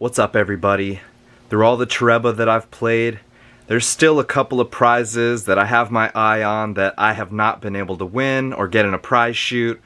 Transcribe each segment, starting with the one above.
What's up, everybody? Through all the Toreba that I've played, there's still a couple of prizes that I have my eye on that I have not been able to win or get in a prize shoot.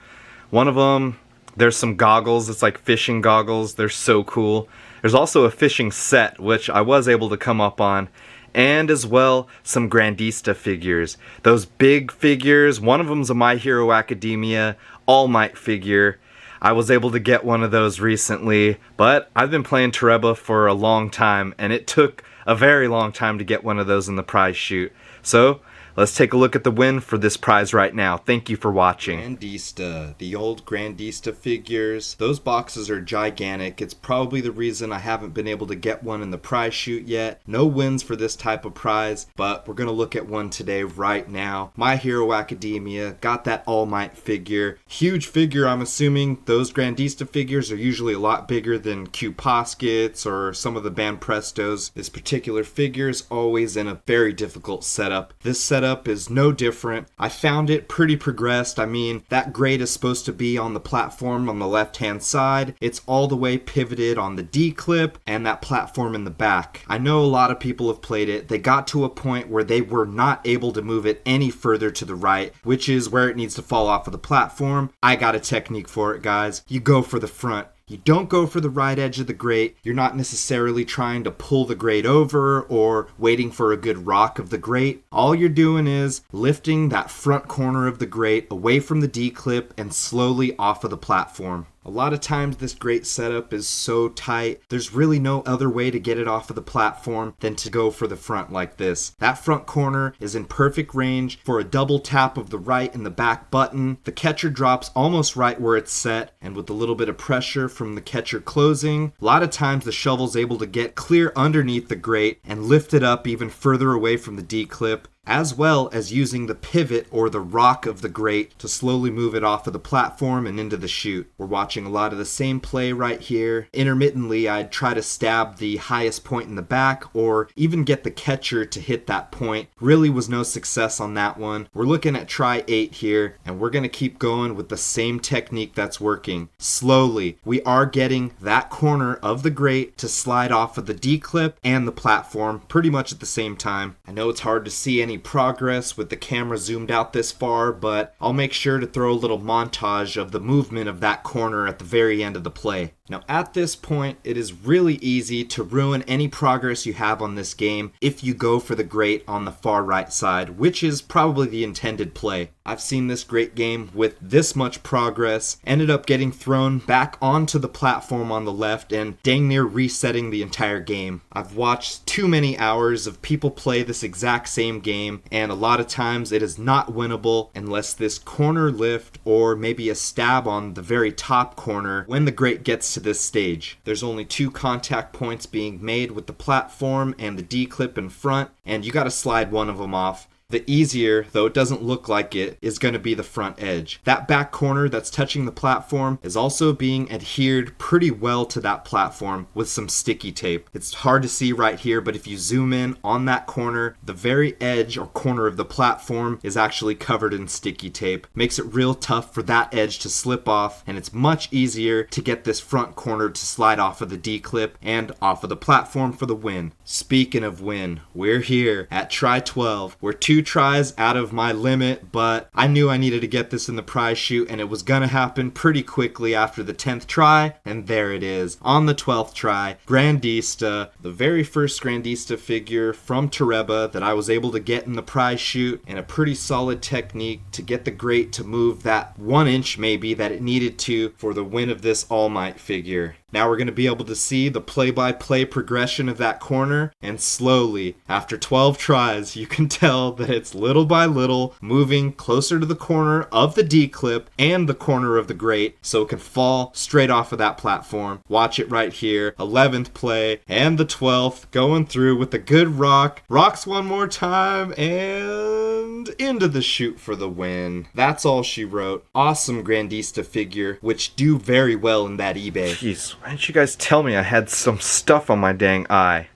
One of them, there's some goggles. It's like fishing goggles. They're so cool. There's also a fishing set, which I was able to come up on, and as well some Grandista figures. Those big figures, one of them's a My Hero Academia All Might figure. I was able to get one of those recently, but I've been playing Toreba for a long time, and it took a very long time to get one of those in the prize shoot. So, let's take a look at the win for this prize right now. Thank you for watching. Grandista, the old Grandista figures. Those boxes are gigantic. It's probably the reason I haven't been able to get one in the prize shoot yet. No wins for this type of prize, but we're going to look at one today right now. My Hero Academia, got that All Might figure. Huge figure, I'm assuming. Those Grandista figures are usually a lot bigger than Q Poskets or some of the Band Prestos. This particular figure is always in a very difficult setup. This setup is no different. I found it pretty progressed. I mean, that grate is supposed to be on the platform on the left hand side. It's all the way pivoted on the D clip and that platform in the back. I know a lot of people have played it. They got to a point where they were not able to move it any further to the right, which is where it needs to fall off of the platform. I got a technique for it, guys. You go for the front. You don't go for the right edge of the grate. You're not necessarily trying to pull the grate over or waiting for a good rock of the grate. All you're doing is lifting that front corner of the grate away from the D-clip and slowly off of the platform. A lot of times this grate setup is so tight, there's really no other way to get it off of the platform than to go for the front like this. That front corner is in perfect range for a double tap of the right and the back button. The catcher drops almost right where it's set, and with a little bit of pressure from the catcher closing, a lot of times the shovel's able to get clear underneath the grate and lift it up even further away from the D-clip, as well as using the pivot or the rock of the grate to slowly move it off of the platform and into the chute. We're watching a lot of the same play right here. Intermittently, I'd try to stab the highest point in the back or even get the catcher to hit that point. Really was no success on that one. We're looking at try 8 here, and we're going to keep going with the same technique that's working. Slowly, we are getting that corner of the grate to slide off of the D-clip and the platform pretty much at the same time. I know it's hard to see any progress with the camera zoomed out this far, but I'll make sure to throw a little montage of the movement of that corner at the very end of the play. Now at this point, it is really easy to ruin any progress you have on this game if you go for the grate on the far right side, which is probably the intended play. I've seen this great game with this much progress, ended up getting thrown back onto the platform on the left and dang near resetting the entire game. I've watched too many hours of people play this exact same game, and a lot of times it is not winnable unless this corner lift or maybe a stab on the very top corner when the grate gets to this stage. There's only 2 contact points being made with the platform and the D-clip in front, and you gotta slide one of them off. The easier, though it doesn't look like it, is going to be the front edge. That back corner that's touching the platform is also being adhered pretty well to that platform with some sticky tape. It's hard to see right here, but if you zoom in on that corner, the very edge or corner of the platform is actually covered in sticky tape. Makes it real tough for that edge to slip off, and it's much easier to get this front corner to slide off of the D-clip and off of the platform for the win. Speaking of win, we're here at try 12. We're 2 tries out of my limit, but I knew I needed to get this in the prize shoot, and it was gonna happen pretty quickly after the 10th try, and there it is. On the 12th try, Grandista, the very first Grandista figure from Toreba that I was able to get in the prize shoot, and a pretty solid technique to get the grate to move that 1 inch maybe that it needed to for the win of this All Might figure. Now we're going to be able to see the play-by-play progression of that corner, and slowly, after 12 tries, you can tell that it's little by little moving closer to the corner of the D-clip and the corner of the grate so it can fall straight off of that platform. Watch it right here. 11th play and the 12th going through with a good rock. Rocks one more time and into the chute for the win. That's all she wrote. Awesome Grandista figure, which do very well in that eBay. Jeez, why didn't you guys tell me I had some stuff on my dang eye?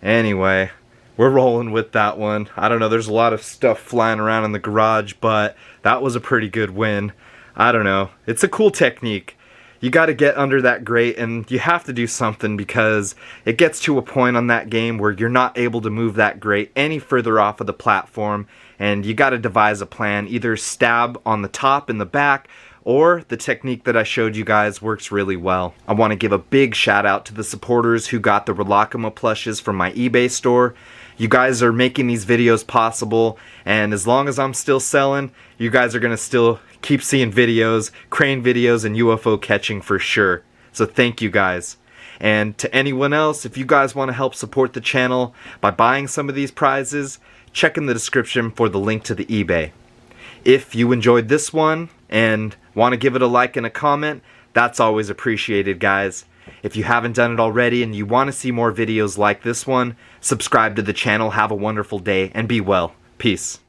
Anyway, we're rolling with that one. I don't know, there's a lot of stuff flying around in the garage, but that was a pretty good win. I don't know. It's a cool technique. you got to get under that grate, and you have to do something because it gets to a point on that game where you're not able to move that grate any further off of the platform, and you got to devise a plan. Either stab on the top and the back, or the technique that I showed you guys works really well. I want to give a big shout out to the supporters who got the Relakima plushes from my eBay store. You guys are making these videos possible, and as long as I'm still selling, you guys are going to still keep seeing videos, crane videos, and UFO catching for sure. So thank you guys. And to anyone else, if you guys want to help support the channel by buying some of these prizes, check in the description for the link to the eBay. If you enjoyed this one and want to give it a like and a comment, that's always appreciated, guys. If you haven't done it already and you want to see more videos like this one, subscribe to the channel. Have a wonderful day and be well. Peace.